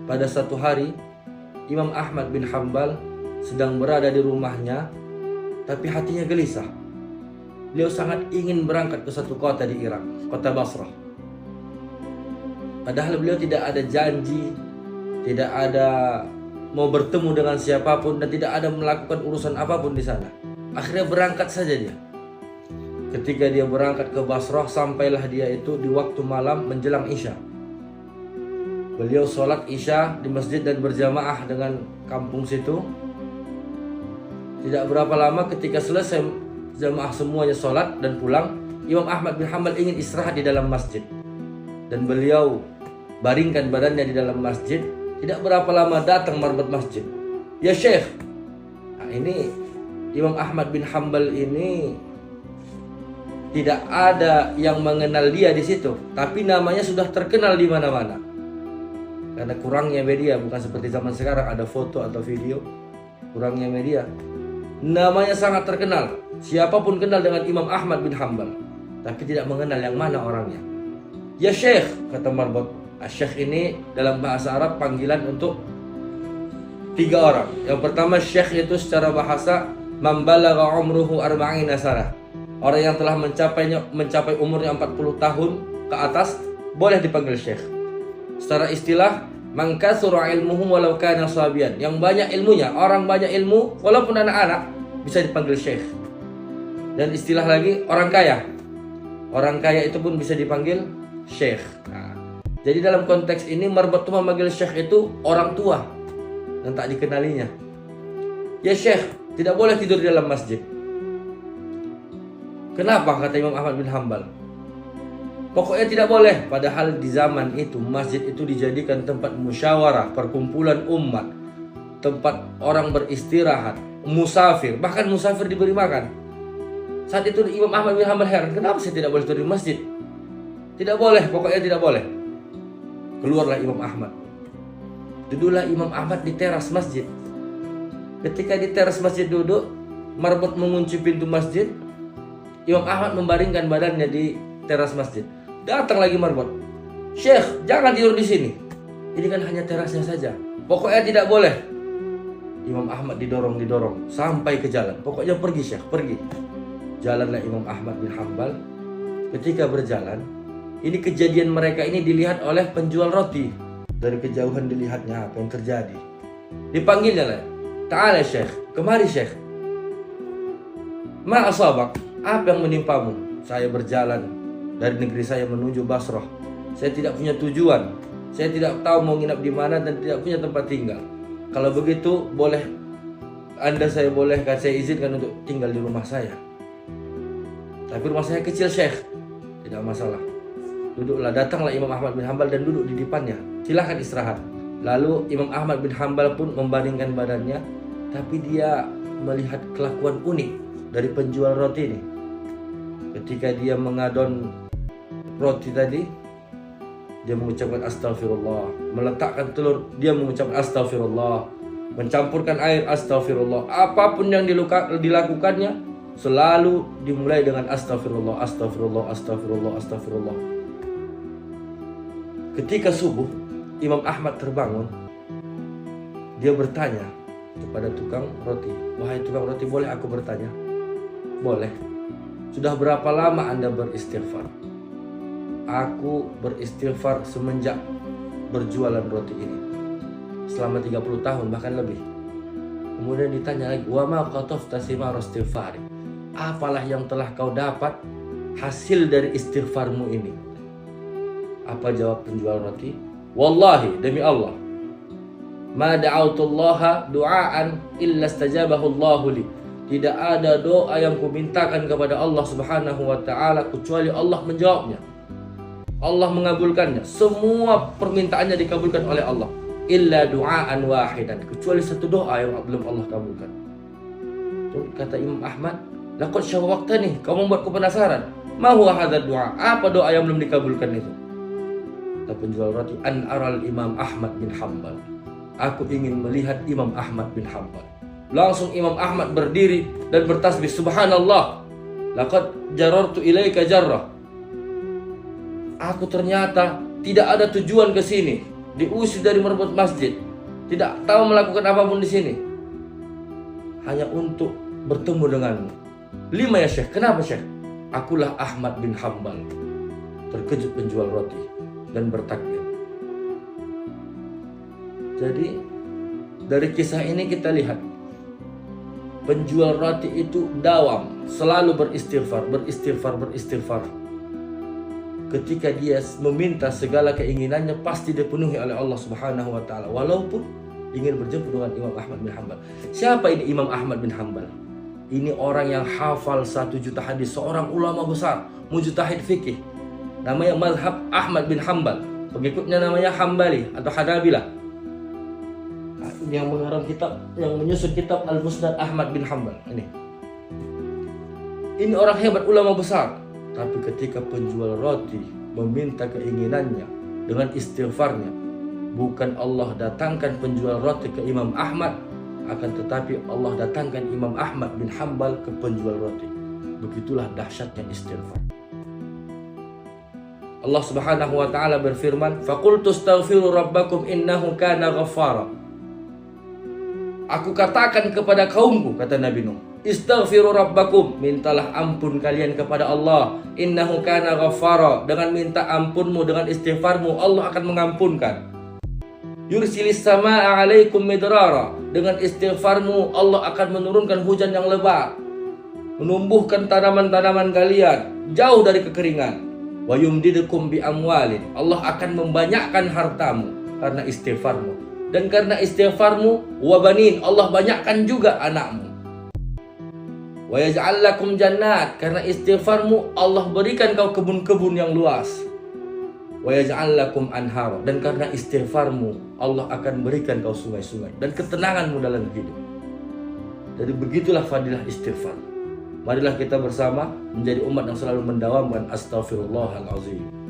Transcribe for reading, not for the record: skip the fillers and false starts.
pada satu hari Imam Ahmad bin Hambal sedang berada di rumahnya, tapi hatinya gelisah. Beliau sangat ingin berangkat ke satu kota di Irak, kota Basrah. Padahal beliau tidak ada janji, tidak ada mau bertemu dengan siapapun, dan tidak ada melakukan urusan apapun di sana. Akhirnya berangkat saja dia. Ketika dia berangkat ke Basrah, sampailah dia itu di waktu malam menjelang Isya. Beliau sholat Isya di masjid dan berjamaah dengan kampung situ. Tidak berapa lama ketika selesai jamaah semuanya sholat dan pulang, Imam Ahmad bin Hambal ingin istirahat di dalam masjid. Dan beliau baringkan badannya di dalam masjid. Tidak berapa lama datang marbot masjid. Ya Syekh. Nah, ini Imam Ahmad bin Hambal ini tidak ada yang mengenal dia di situ, tapi namanya sudah terkenal di mana-mana. Karena kurangnya media, bukan seperti zaman sekarang ada foto atau video. Kurangnya media. Namanya sangat terkenal. Siapapun kenal dengan Imam Ahmad bin Hambal, tapi tidak mengenal yang mana orangnya. Ya Syekh, kata marbot. Syekh ini dalam bahasa Arab panggilan untuk 3 orang. Yang pertama Syekh itu secara bahasa man balagha umruhu arba'ina sanah. Orang yang telah mencapai umurnya 40 tahun ke atas boleh dipanggil Syekh. Secara istilah man katsura ilmuhu walau kana sabiyan. Yang banyak ilmunya, orang banyak ilmu walaupun anak-anak bisa dipanggil Syekh. Dan istilah lagi orang kaya. Orang kaya itu pun bisa dipanggil Syekh. Nah, jadi dalam konteks ini marbot itu memanggil Syekh itu orang tua yang tak dikenalinya. Ya Syekh, tidak boleh tidur di dalam masjid. Kenapa? Kata Imam Ahmad bin Hambal. Pokoknya tidak boleh. Padahal di zaman itu masjid itu dijadikan tempat musyawarah, perkumpulan umat, tempat orang beristirahat, musafir, bahkan musafir diberi makan. Saat itu Imam Ahmad bin Hambal heran, kenapa saya tidak boleh tidur di masjid? Tidak boleh, pokoknya tidak boleh. Keluarlah Imam Ahmad. Duduklah Imam Ahmad di teras masjid. Ketika di teras masjid duduk, marbot mengunci pintu masjid. Imam Ahmad membaringkan badannya di teras masjid. Datang lagi marbot. Syekh, jangan tidur di sini. Ini kan hanya terasnya saja. Pokoknya tidak boleh. Imam Ahmad didorong sampai ke jalan. Pokoknya pergi Syekh, pergi. Jalanlah Imam Ahmad bin Hambal. Ketika berjalan, ini kejadian mereka ini dilihat oleh penjual roti. Dari kejauhan dilihatnya apa yang terjadi. Dipanggilnya lah. Ta'ala Syekh, kemari Syekh. Ma asabak, apa yang menimpamu? Saya berjalan dari negeri saya menuju Basrah. Saya tidak punya tujuan. Saya tidak tahu mau nginap di mana dan tidak punya tempat tinggal. Kalau begitu, boleh saya izinkan untuk tinggal di rumah saya. Tapi rumah saya kecil Syekh. Tidak masalah. Duduklah, datanglah Imam Ahmad bin Hambal dan duduk di depannya. Silahkan istirahat. Lalu Imam Ahmad bin Hambal pun membaringkan badannya. Tapi dia melihat kelakuan unik dari penjual roti ini. Ketika dia mengadon roti tadi, dia mengucapkan astagfirullah. Meletakkan telur, dia mengucapkan astagfirullah. Mencampurkan air, astagfirullah. Apapun yang dilakukannya selalu dimulai dengan astagfirullah, astagfirullah, astagfirullah, astagfirullah. Ketika subuh, Imam Ahmad terbangun. Dia bertanya kepada tukang roti, wahai tukang roti, boleh aku bertanya? Boleh. Sudah berapa lama Anda beristighfar? Aku beristighfar semenjak berjualan roti ini. Selama 30 tahun bahkan lebih. Kemudian ditanya lagi, wa ma qatafta thimar istighfari? Apalah yang telah kau dapat hasil dari istighfarmu ini? Apa jawab penjual roti? Wallahi, demi Allah, ma da'autullaha du'aan illa istajabahu Allahu li. Tidak ada doa yang kumintakan kepada Allah Subhanahu wa taala kecuali Allah menjawabnya. Allah mengabulkannya. Semua permintaannya dikabulkan oleh Allah. Illa du'aan wahidan, kecuali satu doa yang belum Allah kabulkan. Kata Imam Ahmad, laqad syawwaqtani, kau membuatku penasaran. Ma huwa hadzal du'a? Apa doa yang belum dikabulkan itu? Kata penjual roti, an aral Imam Ahmad bin Hambal. Aku ingin melihat Imam Ahmad bin Hambal. Langsung Imam Ahmad berdiri dan bertasbih, subhanallah, laqad jarartu ilaika jarrah. Aku ternyata tidak ada tujuan ke sini. diusir dari merebut masjid, tidak tahu melakukan apapun di sini, hanya untuk bertemu denganmu. 5 ya Syekh. Kenapa Syekh? Akulah Ahmad bin Hanbal. Terkejut penjual roti dan bertakbir. Jadi dari kisah ini kita lihat, penjual roti itu dawam, selalu beristighfar. Ketika dia meminta segala keinginannya pasti dipenuhi oleh Allah Subhanahu wa taala, walaupun ingin berjumpa dengan Imam Ahmad bin Hanbal. Siapa ini Imam Ahmad bin Hanbal? Ini orang yang hafal 1 juta hadis, seorang ulama besar, mujtahid fikih. Namanya mazhab Ahmad bin Hanbal. Pengikutnya namanya Hambali atau Hanabilah. Nah, ini yang mengarang kitab, yang menyusun kitab Al-Musnad Ahmad bin Hanbal. Ini orang hebat, ulama besar. Tapi ketika penjual roti meminta keinginannya dengan istighfarnya, bukan Allah datangkan penjual roti ke Imam Ahmad, akan tetapi Allah datangkan Imam Ahmad bin Hanbal ke penjual roti. Begitulah dahsyatnya istighfar. Allah Subhanahu wa taala berfirman, "Faqultu astaghfiru rabbakum innahu kana ghaffara." Aku katakan kepada kaumku, kata Nabi Nuh, istaghfiru rabbakum, mintalah ampun kalian kepada Allah, innahu kana ghaffara, dengan minta ampunmu, dengan istighfarmu Allah akan mengampunkan. Yursilis samaa 'alaikum midrara, dengan istighfarmu Allah akan menurunkan hujan yang lebat, menumbuhkan tanaman-tanaman kalian jauh dari kekeringan. Wa yumdidukum bi amwalin, Allah akan membanyakkan hartamu karena istighfarmu. Dan karena istighfarmu, wa banin, Allah banyakkan juga anakmu. Wa yaj'al lakum jannat, karena istighfarmu Allah berikan kau kebun-kebun yang luas. Wa yaj'al lakum anhar, dan karena istighfarmu Allah akan berikan kau sungai-sungai dan ketenanganmu dalam hidup. Jadi begitulah fadilah istighfar. Marilah kita bersama menjadi umat yang selalu mendawamkan astaghfirullahalazim.